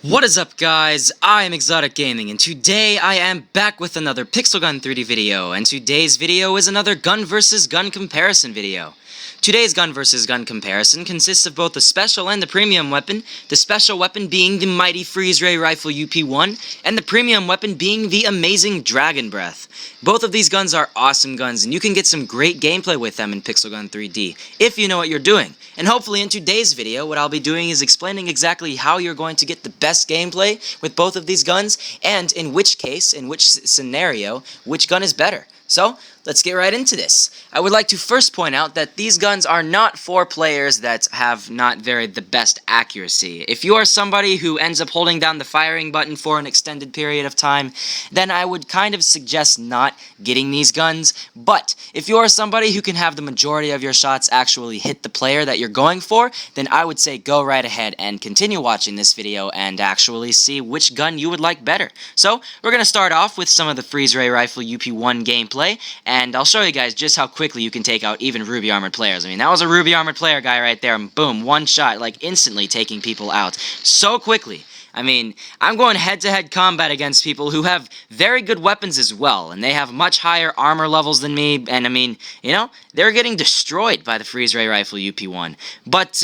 What is up, guys? I am ExxotikGaming, and today I am back with another Pixel Gun 3D video, and today's video is another gun versus gun comparison video. Today's gun versus gun comparison consists of both the special and the premium weapon, the special weapon being the mighty Ray Rifle UP1, and the premium weapon being the amazing Dragon Breath. Both of these guns are awesome guns, and you can get some great gameplay with them in Pixel Gun 3D, if you know what you're doing. And hopefully in today's video, what I'll be doing is explaining exactly how you're going to get the best gameplay with both of these guns, and in which case, in which scenario, which gun is better. So, let's get right into this. I would like to first point out that these guns are not for players that have not the best accuracy. If you are somebody who ends up holding down the firing button for an extended period of time, then I would kind of suggest not getting these guns. But if you are somebody who can have the majority of your shots actually hit the player that you're going for, then I would say go right ahead and continue watching this video and actually see which gun you would like better. So, we're going to start off with some of the Ray Rifle UP1 gameplay, and I'll show you guys just how quickly you can take out even Ruby Armored players. I mean, that was a Ruby Armored player guy right there, and boom, one shot, like instantly taking people out so quickly. I mean, I'm going head-to-head combat against people who have very good weapons as well, and they have much higher armor levels than me, and I mean, you know, they're getting destroyed by the Ray Rifle UP1. But,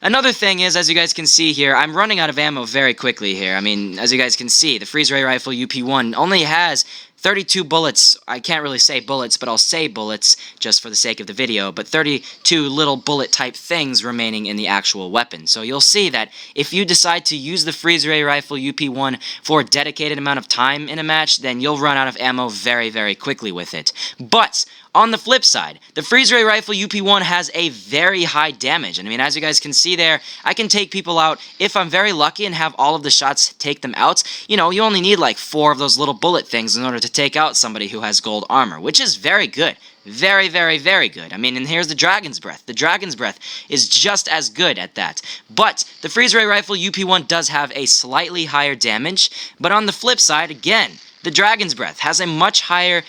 another thing is, as you guys can see here, I'm running out of ammo very quickly here. I mean, as you guys can see, the Ray Rifle UP1 only has 32 bullets. I can't really say bullets, but I'll say bullets just for the sake of the video, but 32 little bullet type things remaining in the actual weapon. So you'll see that if you decide to use the Ray Rifle UP1 for a dedicated amount of time in a match, then you'll run out of ammo very, very quickly with it. But on the flip side, the Ray Rifle UP1 has a very high damage. I mean, as you guys can see there, I can take people out if I'm very lucky and have all of the shots take them out. You know, you only need like 4 of those little bullet things in order to take out somebody who has gold armor, which is very good. Very, very, very good. I mean, and here's the Dragon's Breath. The Dragon's Breath is just as good at that. But the Ray Rifle UP1 does have a slightly higher damage, but on the flip side, again, the Dragon's Breath has a much higher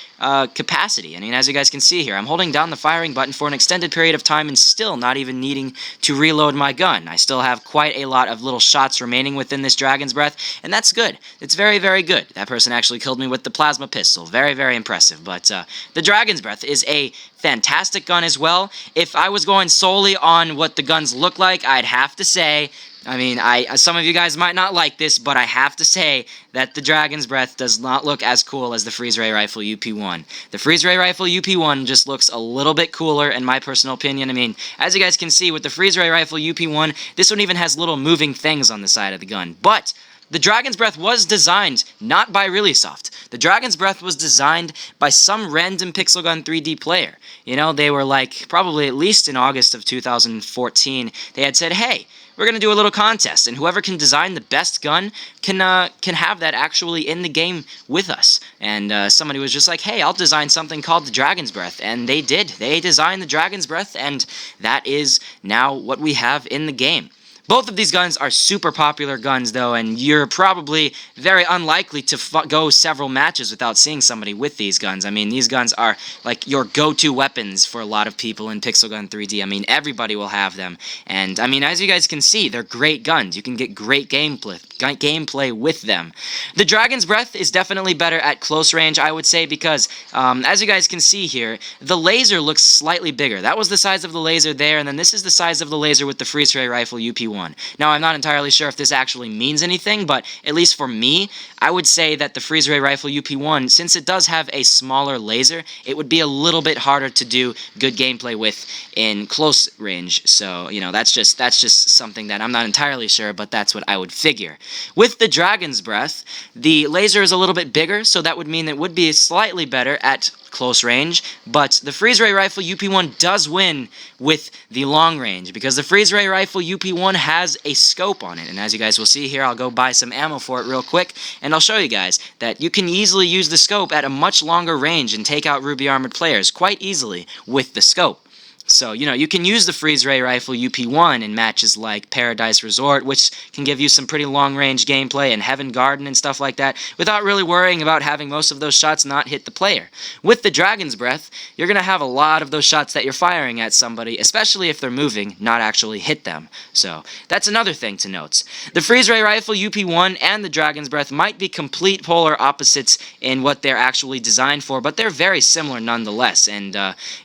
capacity. I mean, as you guys can see here, I'm holding down the firing button for an extended period of time and still not even needing to reload my gun. I still have quite a lot of little shots remaining within this Dragon's Breath, and that's good. It's very, very good. That person actually killed me with the plasma pistol. Very, very impressive. But the Dragon's Breath is a fantastic gun as well. If I was going solely on what the guns look like, I'd have to say, I mean, some of you guys might not like this, but I have to say that the Dragon's Breath does not look as cool as the Ray Rifle UP1. The Ray Rifle UP1 just looks a little bit cooler, in my personal opinion. I mean, as you guys can see, with the Ray Rifle UP1, this one even has little moving things on the side of the gun. But the Dragon's Breath was designed not by Reallysoft. The Dragon's Breath was designed by some random Pixel Gun 3D player. You know, they were like, probably at least in August of 2014, they had said, hey, we're going to do a little contest, and whoever can design the best gun can have that actually in the game with us. And somebody was just like, hey, I'll design something called the Dragon's Breath. And they did. They designed the Dragon's Breath, and that is now what we have in the game. Both of these guns are super popular guns, though, and you're probably very unlikely to go several matches without seeing somebody with these guns. I mean, these guns are like your go-to weapons for a lot of people in Pixel Gun 3D. I mean, everybody will have them. And, I mean, as you guys can see, they're great guns. You can get great gameplay with them. The Dragon's Breath is definitely better at close range, I would say, because, as you guys can see here, the laser looks slightly bigger. That was the size of the laser there, and then this is the size of the laser with the Ray Rifle UP1. Now, I'm not entirely sure if this actually means anything, but at least for me, I would say that the Ray Rifle UP1, since it does have a smaller laser, it would be a little bit harder to do good gameplay with in close range. So, you know, that's just something that I'm not entirely sure, but that's what I would figure. With the Dragon's Breath, the laser is a little bit bigger, so that would mean it would be slightly better at close range, but the Ray Rifle UP1 does win with the long range, because the Ray Rifle UP1 has a scope on it, and as you guys will see here, I'll go buy some ammo for it real quick, and I'll show you guys that you can easily use the scope at a much longer range and take out Ruby Armored players quite easily with the scope. So, you can use the Ray Rifle UP1 in matches like Paradise Resort, which can give you some pretty long-range gameplay, and Heaven Garden and stuff like that, without really worrying about having most of those shots not hit the player. With the Dragon's Breath, you're going to have a lot of those shots that you're firing at somebody, especially if they're moving, not actually hit them. So, that's another thing to note. The Ray Rifle UP1 and the Dragon's Breath might be complete polar opposites in what they're actually designed for, but they're very similar nonetheless, and,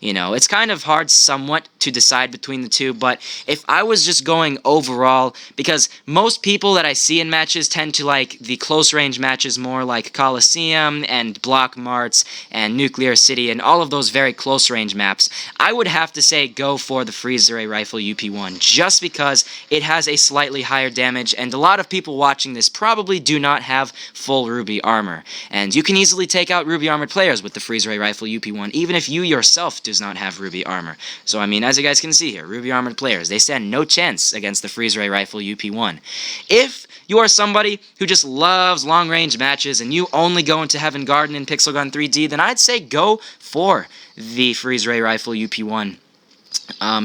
it's kind of hard somewhat to decide between the two, but if I was just going overall, because most people that I see in matches tend to like the close range matches more, like Coliseum and Block Marts and Nuclear City and all of those very close range maps, I would have to say go for the Ray Rifle UP1, just because it has a slightly higher damage, and a lot of people watching this probably do not have full Ruby armor, and you can easily take out Ruby armored players with the Ray Rifle UP1, even if you yourself does not have Ruby armor. So I mean, as you guys can see here, Ruby armored players, they stand no chance against the Ray Rifle UP1. If you are somebody who just loves long-range matches and you only go into Heaven Garden and Pixel Gun 3D, then I'd say go for the Ray Rifle UP1.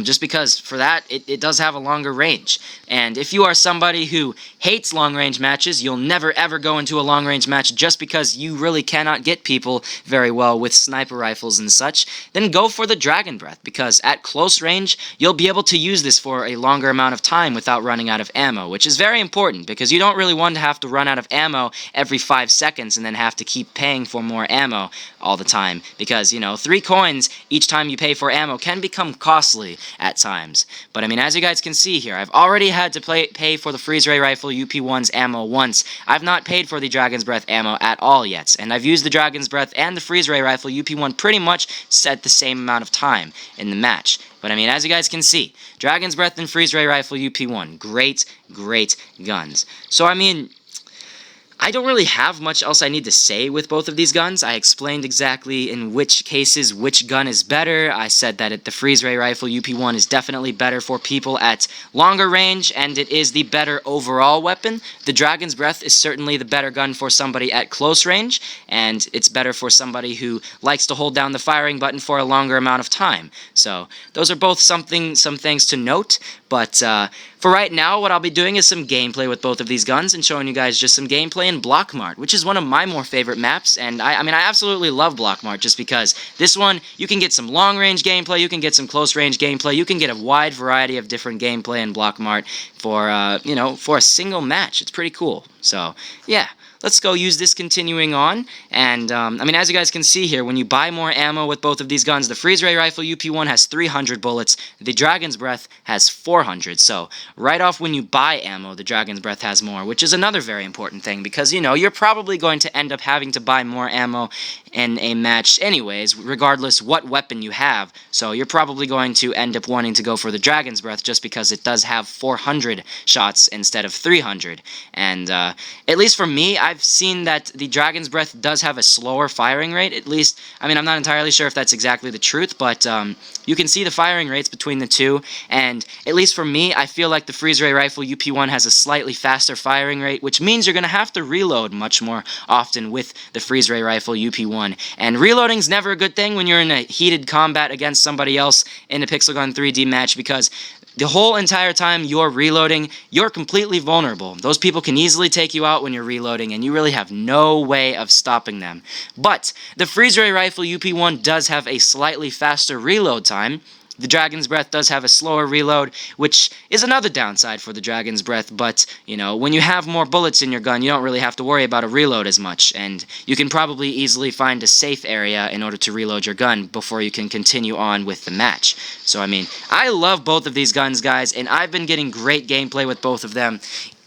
Just because for that, it does have a longer range. And if you are somebody who hates long-range matches, you'll never ever go into a long-range match just because you really cannot get people very well with sniper rifles and such, then go for the Dragon Breath, because at close range, you'll be able to use this for a longer amount of time without running out of ammo, which is very important, because you don't really want to have to run out of ammo every 5 seconds and then have to keep paying for more ammo all the time, because, 3 coins each time you pay for ammo can become costly at times. But I mean, as you guys can see here, I've already had to pay for the Ray Rifle UP1's ammo once. I've not paid for the Dragon's Breath ammo at all yet, and I've used the Dragon's Breath and the Ray Rifle UP1 pretty much at the same amount of time in the match. But I mean, as you guys can see, Dragon's Breath and Ray Rifle UP1, great guns. So I mean, I don't really have much else I need to say with both of these guns. I explained exactly in which cases which gun is better. I said that the Ray Rifle UP1 is definitely better for people at longer range, and it is the better overall weapon. The Dragon's Breath is certainly the better gun for somebody at close range, and it's better for somebody who likes to hold down the firing button for a longer amount of time. So, those are both some things to note, but for right now, what I'll be doing is some gameplay with both of these guns and showing you guys just some gameplay in Block Mart, which is one of my more favorite maps, and I mean, I absolutely love Block Mart just because this one, you can get some long-range gameplay, you can get some close-range gameplay, you can get a wide variety of different gameplay in Block Mart for, for a single match. It's pretty cool. So, yeah. Let's go use this continuing on, and, I mean, as you guys can see here, when you buy more ammo with both of these guns, the Ray Rifle UP1 has 300 bullets, the Dragon's Breath has 400, so right off when you buy ammo, the Dragon's Breath has more, which is another very important thing, because, you're probably going to end up having to buy more ammo in a match anyways, regardless what weapon you have, so you're probably going to end up wanting to go for the Dragon's Breath just because it does have 400 shots instead of 300, and, at least for me, I've seen that the Dragon's Breath does have a slower firing rate, at least. I mean, I'm not entirely sure if that's exactly the truth, but you can see the firing rates between the two, and at least for me, I feel like the Ray Rifle UP1 has a slightly faster firing rate, which means you're going to have to reload much more often with the Ray Rifle UP1, and reloading's never a good thing when you're in a heated combat against somebody else in a Pixel Gun 3D match, because the whole entire time you're reloading, you're completely vulnerable. Those people can easily take you out when you're reloading, and you really have no way of stopping them. But the Ray Rifle UP1 does have a slightly faster reload time. The Dragon's Breath does have a slower reload, which is another downside for the Dragon's Breath, but, when you have more bullets in your gun, you don't really have to worry about a reload as much, and you can probably easily find a safe area in order to reload your gun before you can continue on with the match. So, I mean, I love both of these guns, guys, and I've been getting great gameplay with both of them.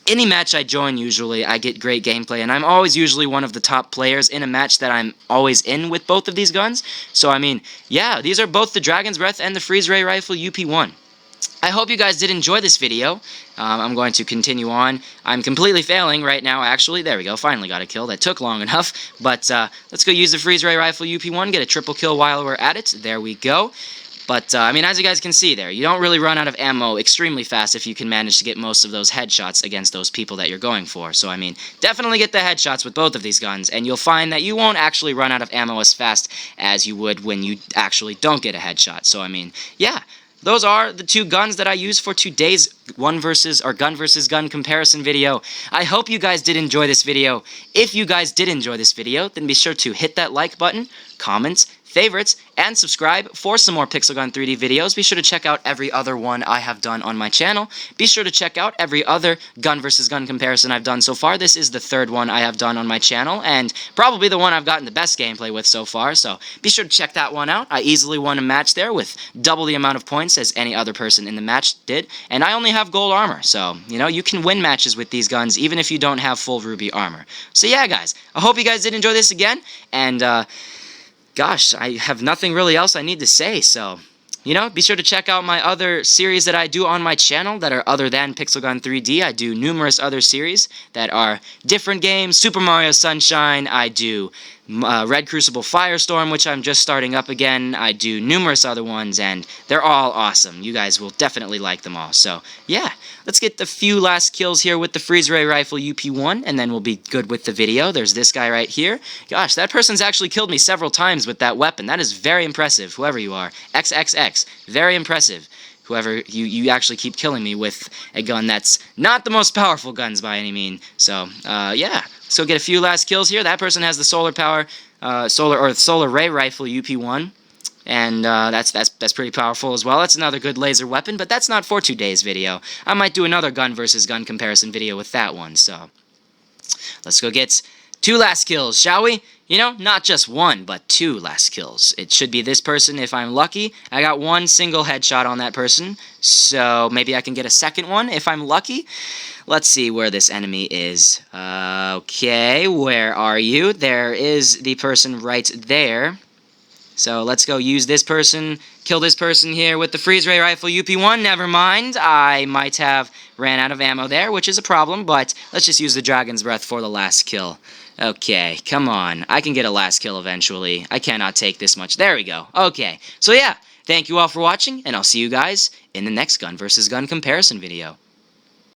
Any match I join, usually, I get great gameplay, and I'm always usually one of the top players in a match that I'm always in with both of these guns. So, I mean, yeah, these are both the Dragon's Breath and the Ray Rifle UP1. I hope you guys did enjoy this video. I'm going to continue on. I'm completely failing right now, actually. There we go, finally got a kill. That took long enough. But let's go use the Ray Rifle UP1, get a triple kill while we're at it. There we go. But, I mean, as you guys can see there, you don't really run out of ammo extremely fast if you can manage to get most of those headshots against those people that you're going for. So, I mean, definitely get the headshots with both of these guns, and you'll find that you won't actually run out of ammo as fast as you would when you actually don't get a headshot. So, I mean, yeah, those are the two guns that I used for today's gun versus gun comparison video. I hope you guys did enjoy this video. If you guys did enjoy this video, then be sure to hit that like button, comments, favorites, and subscribe for some more Pixel Gun 3D videos. Be sure to check out every other one I have done on my channel. Be sure to check out every other gun versus gun comparison I've done so far. This is the third one I have done on my channel, and probably the one I've gotten the best gameplay with so far, so be sure to check that one out. I easily won a match there with double the amount of points as any other person in the match did, and I only have gold armor, so, you know, you can win matches with these guns even if you don't have full ruby armor. So yeah, guys, I hope you guys did enjoy this again, and, gosh, I have nothing really else I need to say, so, you know, be sure to check out my other series that I do on my channel that are other than Pixel Gun 3D. I do numerous other series that are different games, Super Mario Sunshine, I do Red Crucible Firestorm, which I'm just starting up again. I do numerous other ones, and they're all awesome. You guys will definitely like them all. So, yeah, let's get the few last kills here with the Ray Rifle UP1, and then we'll be good with the video. There's this guy right here. Gosh, that person's actually killed me several times with that weapon. That is very impressive, whoever you are. XXX, very impressive. Whoever, you actually keep killing me with a gun that's not the most powerful guns by any mean. So, yeah. So get a few last kills here. That person has the solar Ray Rifle UP1, and that's pretty powerful as well. That's another good laser weapon, but that's not for today's video. I might do another gun versus gun comparison video with that one. So let's go get two last kills, shall we? You know, not just one, but two last kills. It should be this person if I'm lucky. I got one single headshot on that person, so maybe I can get a second one if I'm lucky. Let's see where this enemy is. Okay, where are you? There is the person right there. So let's go use this person, kill this person here with the Ray Rifle UP1. Never mind, I might have ran out of ammo there, which is a problem, but let's just use the Dragon's Breath for the last kill. Okay, come on. I can get a last kill eventually. I cannot take this much. There we go. Okay, so yeah, thank you all for watching, and I'll see you guys in the next gun versus gun comparison video.